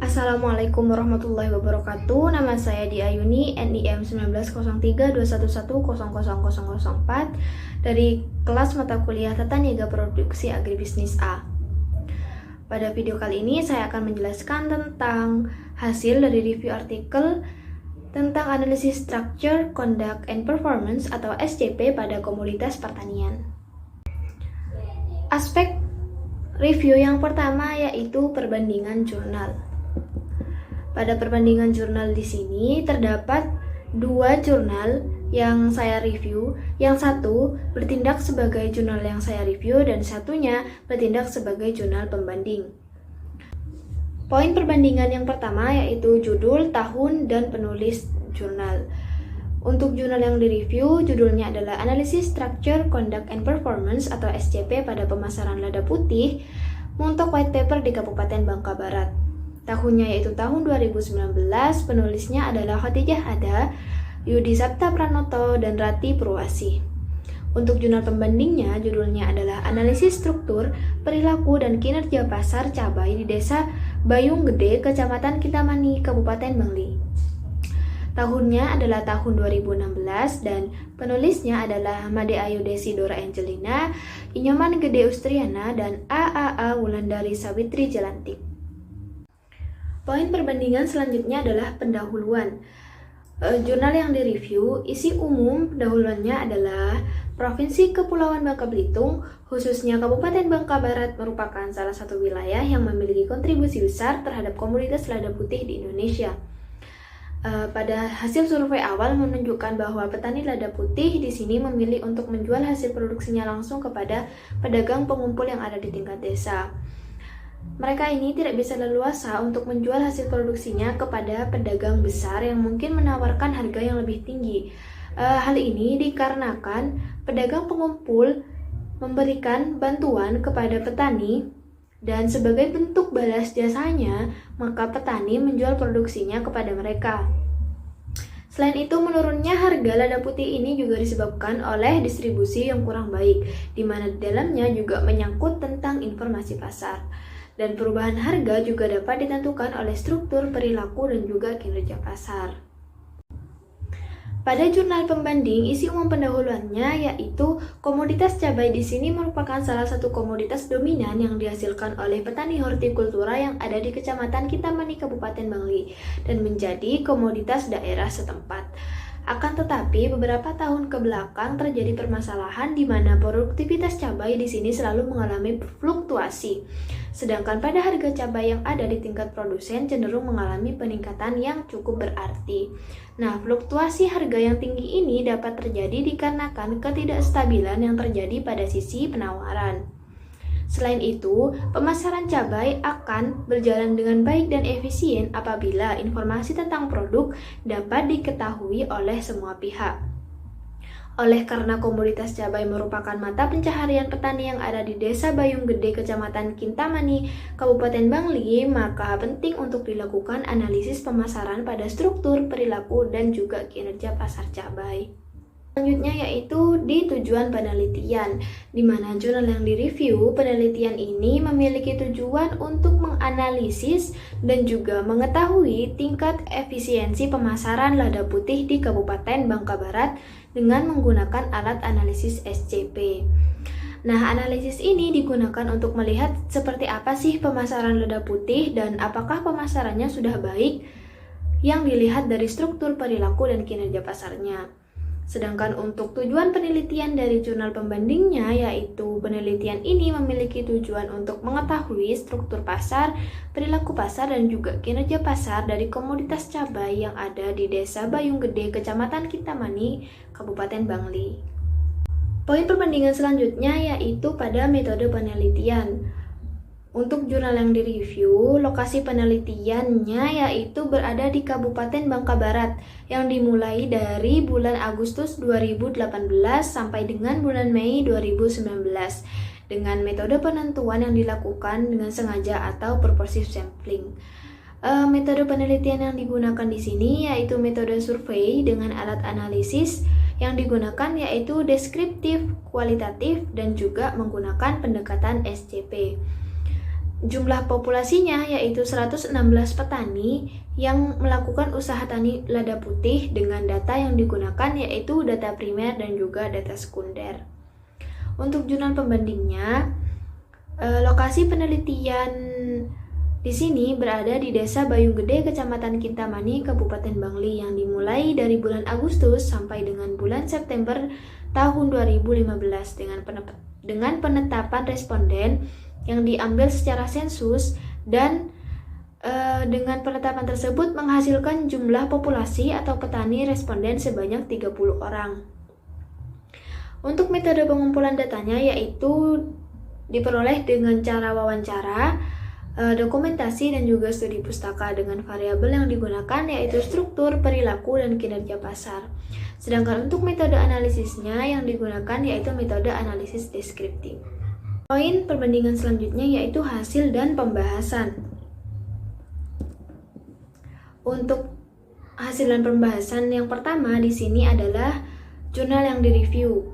Assalamualaikum warahmatullahi wabarakatuh. Nama saya Diayuni, NIM 190321100004 dari kelas mata kuliah Tata Niaga Produksi Agribisnis A. Pada video kali ini saya akan menjelaskan tentang hasil dari review artikel tentang analisis structure, conduct, and performance atau SCP pada komoditas pertanian. Aspek review yang pertama yaitu perbandingan jurnal. Pada perbandingan jurnal di sini terdapat dua jurnal yang saya review. Yang satu bertindak sebagai jurnal yang saya review dan satunya bertindak sebagai jurnal pembanding. Poin perbandingan yang pertama yaitu judul, tahun, dan penulis jurnal. Untuk jurnal yang direview, judulnya adalah Analisis Structure, Conduct, and Performance atau SCP pada pemasaran lada putih untuk white paper di Kabupaten Bangka Barat. Tahunnya yaitu tahun 2019, penulisnya adalah Khotijah Ada, Yudi Sapta Pranoto, dan Rati Purwasi. Untuk jurnal pembandingnya, judulnya adalah Analisis Struktur, Perilaku, dan Kinerja Pasar Cabai di Desa Bayung Gede, Kecamatan Kintamani, Kabupaten Bangli. Tahunnya adalah tahun 2016 dan penulisnya adalah Made Ayu Desi Dora Angelina, Inyoman Gede Ustriana, dan AAA Wulandari Sawitri Jalantik. Poin perbandingan selanjutnya adalah pendahuluan. Jurnal yang direview, isi umum pendahuluannya adalah Provinsi Kepulauan Bangka Belitung, khususnya Kabupaten Bangka Barat merupakan salah satu wilayah yang memiliki kontribusi besar terhadap komoditas lada putih di Indonesia. Pada hasil survei awal menunjukkan bahwa petani lada putih di sini memilih untuk menjual hasil produksinya langsung kepada pedagang pengumpul yang ada di tingkat desa. Mereka ini tidak bisa leluasa untuk menjual hasil produksinya kepada pedagang besar yang mungkin menawarkan harga yang lebih tinggi. Hal ini dikarenakan pedagang pengumpul memberikan bantuan kepada petani dan sebagai bentuk balas jasanya, maka petani menjual produksinya kepada mereka. Selain itu, menurunnya harga lada putih ini juga disebabkan oleh distribusi yang kurang baik, di mana di dalamnya juga menyangkut tentang informasi pasar. Dan perubahan harga juga dapat ditentukan oleh struktur, perilaku, dan juga kinerja pasar. Pada jurnal pembanding, isi umum pendahuluannya yaitu komoditas cabai di sini merupakan salah satu komoditas dominan yang dihasilkan oleh petani hortikultura yang ada di Kecamatan Kintamani, Kabupaten Bangli, dan menjadi komoditas daerah setempat. Akan tetapi, beberapa tahun ke belakang terjadi permasalahan di mana produktivitas cabai di sini selalu mengalami fluktuasi. Sedangkan pada harga cabai yang ada di tingkat produsen cenderung mengalami peningkatan yang cukup berarti. Nah, fluktuasi harga yang tinggi ini dapat terjadi dikarenakan ketidakstabilan yang terjadi pada sisi penawaran. Selain itu, pemasaran cabai akan berjalan dengan baik dan efisien apabila informasi tentang produk dapat diketahui oleh semua pihak. Oleh karena komoditas cabai merupakan mata pencaharian petani yang ada di Desa Bayung Gede, Kecamatan Kintamani, Kabupaten Bangli, maka penting untuk dilakukan analisis pemasaran pada struktur, perilaku, dan juga kinerja pasar cabai. Selanjutnya yaitu di tujuan penelitian, di mana jurnal yang direview, penelitian ini memiliki tujuan untuk menganalisis dan juga mengetahui tingkat efisiensi pemasaran lada putih di Kabupaten Bangka Barat dengan menggunakan alat analisis SCP. Nah, analisis ini digunakan untuk melihat seperti apa sih pemasaran lada putih dan apakah pemasarannya sudah baik yang dilihat dari struktur, perilaku, dan kinerja pasarnya. Sedangkan untuk tujuan penelitian dari jurnal pembandingnya, yaitu penelitian ini memiliki tujuan untuk mengetahui struktur pasar, perilaku pasar, dan juga kinerja pasar dari komoditas cabai yang ada di Desa Bayung Gede, Kecamatan Kintamani, Kabupaten Bangli. Poin perbandingan selanjutnya yaitu pada metode penelitian. Untuk jurnal yang direview, lokasi penelitiannya yaitu berada di Kabupaten Bangka Barat yang dimulai dari bulan Agustus 2018 sampai dengan bulan Mei 2019 dengan metode penentuan yang dilakukan dengan sengaja atau purposive sampling. Metode penelitian yang digunakan di sini yaitu metode survei dengan alat analisis yang digunakan yaitu deskriptif, kualitatif, dan juga menggunakan pendekatan SCP. Jumlah populasinya yaitu 116 petani yang melakukan usaha tani lada putih dengan data yang digunakan yaitu data primer dan juga data sekunder. Untuk jurnal pembandingnya, lokasi penelitian di sini berada di Desa Bayung Gede, Kecamatan Kintamani, Kabupaten Bangli yang dimulai dari bulan Agustus sampai dengan bulan September tahun 2015 dengan penetapan responden yang diambil secara sensus dan dengan penetapan tersebut menghasilkan jumlah populasi atau petani responden sebanyak 30 orang. Untuk metode pengumpulan datanya yaitu diperoleh dengan cara wawancara, dokumentasi dan juga studi pustaka dengan variabel yang digunakan yaitu struktur, perilaku, dan kinerja pasar. Sedangkan untuk metode analisisnya yang digunakan yaitu metode analisis deskriptif. Poin perbandingan selanjutnya yaitu hasil dan pembahasan. Untuk hasil dan pembahasan yang pertama di sini adalah jurnal yang direview.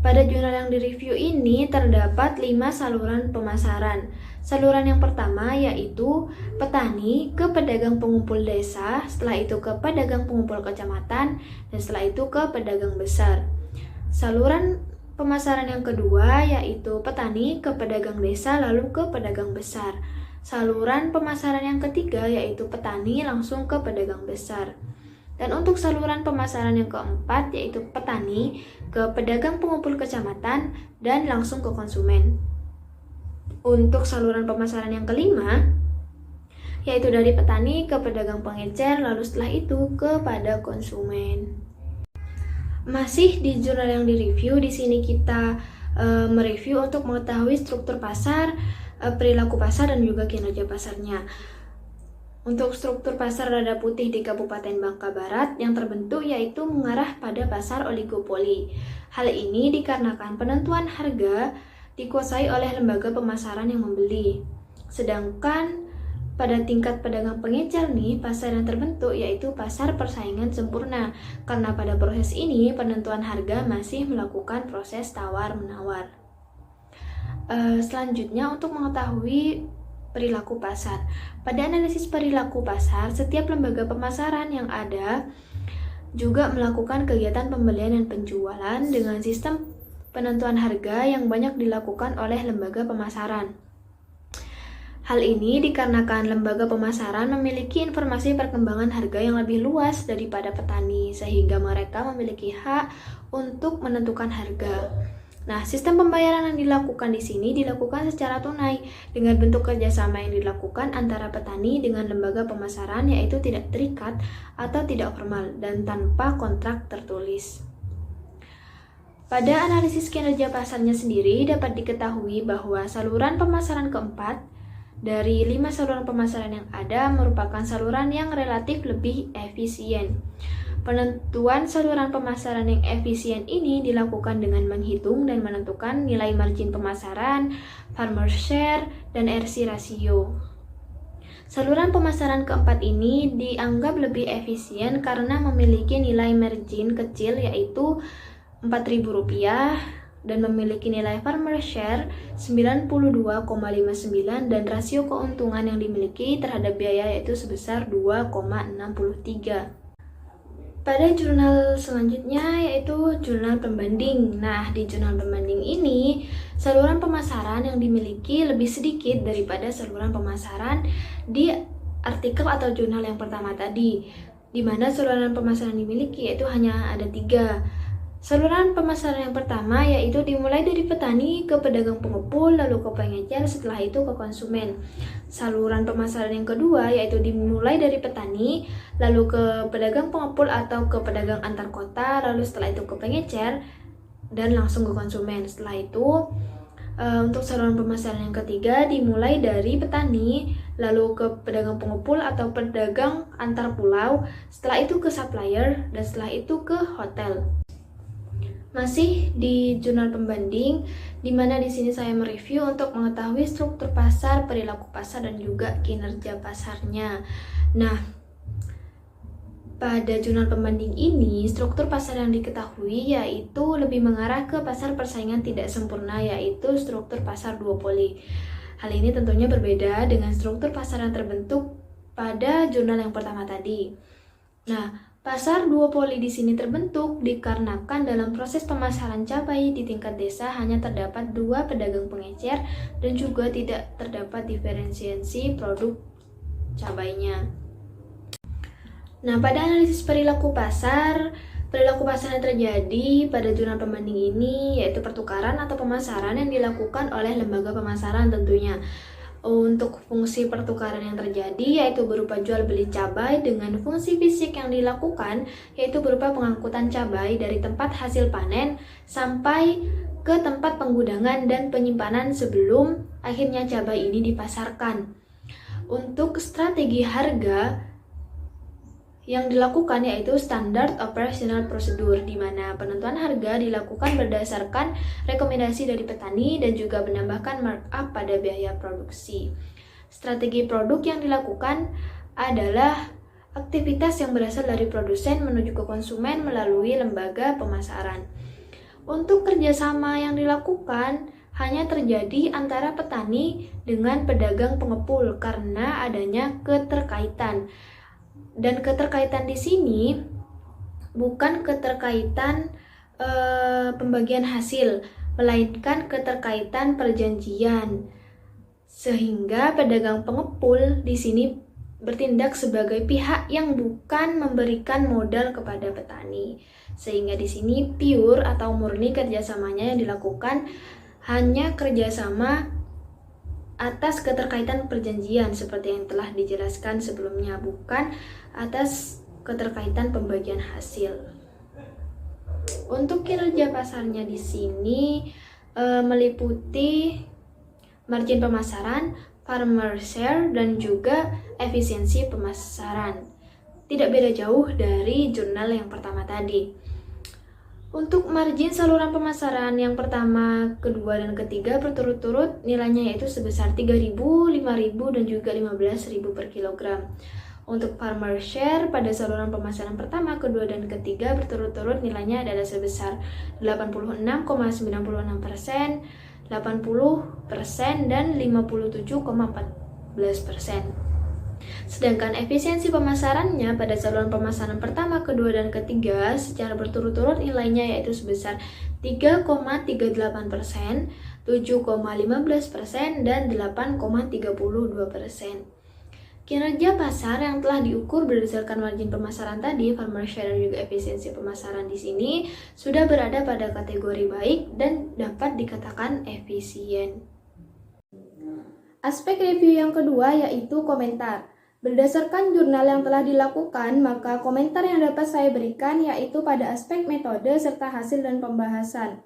Pada jurnal yang direview ini terdapat 5 saluran pemasaran. Saluran yang pertama yaitu petani ke pedagang pengumpul desa, setelah itu ke pedagang pengumpul kecamatan, dan setelah itu ke pedagang besar. Saluran pemasaran yang kedua yaitu petani ke pedagang desa lalu ke pedagang besar. Saluran pemasaran yang ketiga yaitu petani langsung ke pedagang besar. Dan untuk saluran pemasaran yang keempat yaitu petani ke pedagang pengumpul kecamatan dan langsung ke konsumen. Untuk saluran pemasaran yang kelima yaitu dari petani ke pedagang pengecer lalu setelah itu kepada konsumen. Masih di jurnal yang direview, di sini kita mereview untuk mengetahui struktur pasar, perilaku pasar, dan juga kinerja pasarnya. Untuk struktur pasar lada putih di Kabupaten Bangka Barat yang terbentuk yaitu mengarah pada pasar oligopoli. Hal ini dikarenakan penentuan harga dikuasai oleh lembaga pemasaran yang membeli. Sedangkan pada tingkat pedagang pengecer nih, pasar yang terbentuk yaitu pasar persaingan sempurna, karena pada proses ini penentuan harga masih melakukan proses tawar-menawar. Selanjutnya untuk mengetahui perilaku pasar. Pada analisis perilaku pasar, setiap lembaga pemasaran yang ada juga melakukan kegiatan pembelian dan penjualan dengan sistem penentuan harga yang banyak dilakukan oleh lembaga pemasaran. Hal ini dikarenakan lembaga pemasaran memiliki informasi perkembangan harga yang lebih luas daripada petani, sehingga mereka memiliki hak untuk menentukan harga. Nah, sistem pembayaran yang dilakukan di sini dilakukan secara tunai dengan bentuk kerjasama yang dilakukan antara petani dengan lembaga pemasaran, yaitu tidak terikat atau tidak formal dan tanpa kontrak tertulis. Pada analisis kinerja pasarnya sendiri dapat diketahui bahwa saluran pemasaran keempat dari 5 saluran pemasaran yang ada merupakan saluran yang relatif lebih efisien. Penentuan saluran pemasaran yang efisien ini dilakukan dengan menghitung dan menentukan nilai margin pemasaran, farmer share, dan RC ratio. Saluran pemasaran keempat ini dianggap lebih efisien karena memiliki nilai margin kecil yaitu Rp4.000 dan memiliki nilai farmer share 92,59 dan rasio keuntungan yang dimiliki terhadap biaya yaitu sebesar 2,63. Pada jurnal selanjutnya yaitu jurnal pembanding. Nah, di jurnal pembanding ini saluran pemasaran yang dimiliki lebih sedikit daripada saluran pemasaran di artikel atau jurnal yang pertama tadi, di mana saluran pemasaran dimiliki yaitu hanya ada 3. Saluran pemasaran yang pertama yaitu dimulai dari petani ke pedagang pengepul, lalu ke pengecer, setelah itu ke konsumen. Saluran pemasaran yang kedua yaitu dimulai dari petani, lalu ke pedagang pengepul atau ke pedagang antar kota, lalu setelah itu ke pengecer, dan langsung ke konsumen. Setelah itu, untuk saluran pemasaran yang ketiga dimulai dari petani, lalu ke pedagang pengepul atau pedagang antar pulau, setelah itu ke supplier, dan setelah itu ke hotel. Masih di jurnal pembanding, di mana di sini saya mereview untuk mengetahui struktur pasar, perilaku pasar, dan juga kinerja pasarnya. Nah, pada jurnal pembanding ini, struktur pasar yang diketahui yaitu lebih mengarah ke pasar persaingan tidak sempurna, yaitu struktur pasar duopoli. Hal ini tentunya berbeda dengan struktur pasar yang terbentuk pada jurnal yang pertama tadi. Nah, pasar duopoli di sini terbentuk dikarenakan dalam proses pemasaran cabai di tingkat desa hanya terdapat 2 pedagang pengecer dan juga tidak terdapat diferensiasi produk cabainya. Nah, pada analisis perilaku pasar yang terjadi pada jurnal pembanding ini yaitu pertukaran atau pemasaran yang dilakukan oleh lembaga pemasaran tentunya. Untuk fungsi pertukaran yang terjadi yaitu berupa jual beli cabai dengan fungsi fisik yang dilakukan yaitu berupa pengangkutan cabai dari tempat hasil panen sampai ke tempat penggudangan dan penyimpanan sebelum akhirnya cabai ini dipasarkan. Untuk strategi harga yang dilakukan yaitu standard operational procedure, di mana penentuan harga dilakukan berdasarkan rekomendasi dari petani dan juga menambahkan markup pada biaya produksi. Strategi produk yang dilakukan adalah aktivitas yang berasal dari produsen menuju ke konsumen melalui lembaga pemasaran. Untuk kerjasama yang dilakukan hanya terjadi antara petani dengan pedagang pengepul karena adanya keterkaitan. Dan keterkaitan di sini bukan keterkaitan pembagian hasil, melainkan keterkaitan perjanjian. Sehingga pedagang pengepul di sini bertindak sebagai pihak yang bukan memberikan modal kepada petani. Sehingga di sini pure atau murni kerjasamanya yang dilakukan hanya kerjasama atas keterkaitan perjanjian seperti yang telah dijelaskan sebelumnya, bukan atas keterkaitan pembagian hasil. Untuk kinerja pasarnya di sini meliputi margin pemasaran, farmer share, dan juga efisiensi pemasaran. Tidak beda jauh dari jurnal yang pertama tadi. Untuk margin saluran pemasaran yang pertama, kedua, dan ketiga berturut-turut nilainya yaitu sebesar 3.000, 5.000, dan juga 15.000 per kilogram. Untuk farmer share pada saluran pemasaran pertama, kedua, dan ketiga berturut-turut nilainya adalah sebesar 86,96%, 80%, dan 57,14%. Sedangkan efisiensi pemasarannya pada saluran pemasaran pertama, kedua, dan ketiga secara berturut-turut nilainya yaitu sebesar 3,38%, 7,15%, dan 8,32%. Kinerja pasar yang telah diukur berdasarkan margin pemasaran tadi, farmer share, dan juga efisiensi pemasaran di sini sudah berada pada kategori baik dan dapat dikatakan efisien. Aspek review yang kedua yaitu komentar. Berdasarkan jurnal yang telah dilakukan, maka komentar yang dapat saya berikan yaitu pada aspek metode serta hasil dan pembahasan.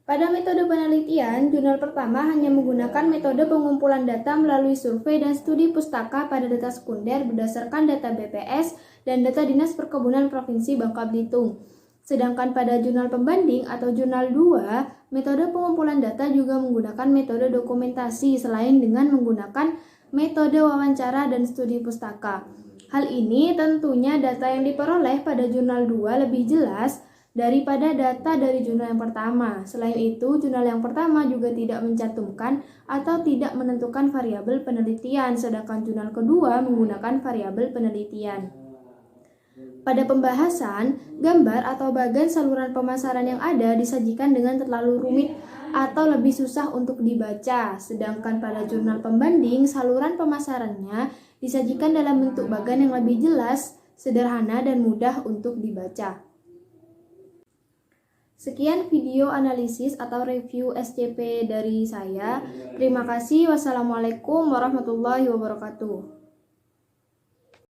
Pada metode penelitian, jurnal pertama hanya menggunakan metode pengumpulan data melalui survei dan studi pustaka pada data sekunder berdasarkan data BPS dan data Dinas Perkebunan Provinsi Bangka Belitung. Sedangkan pada jurnal pembanding atau jurnal 2, metode pengumpulan data juga menggunakan metode dokumentasi selain dengan menggunakan metode wawancara dan studi pustaka. Hal ini tentunya data yang diperoleh pada jurnal 2 lebih jelas daripada data dari jurnal yang pertama. Selain itu, jurnal yang pertama juga tidak mencantumkan atau tidak menentukan variabel penelitian, sedangkan jurnal kedua menggunakan variabel penelitian. Pada pembahasan, gambar atau bagan saluran pemasaran yang ada disajikan dengan terlalu rumit atau lebih susah untuk dibaca, sedangkan pada jurnal pembanding, saluran pemasarannya disajikan dalam bentuk bagan yang lebih jelas, sederhana, dan mudah untuk dibaca. Sekian video analisis atau review SCP dari saya. Terima kasih. Wassalamualaikum warahmatullahi wabarakatuh.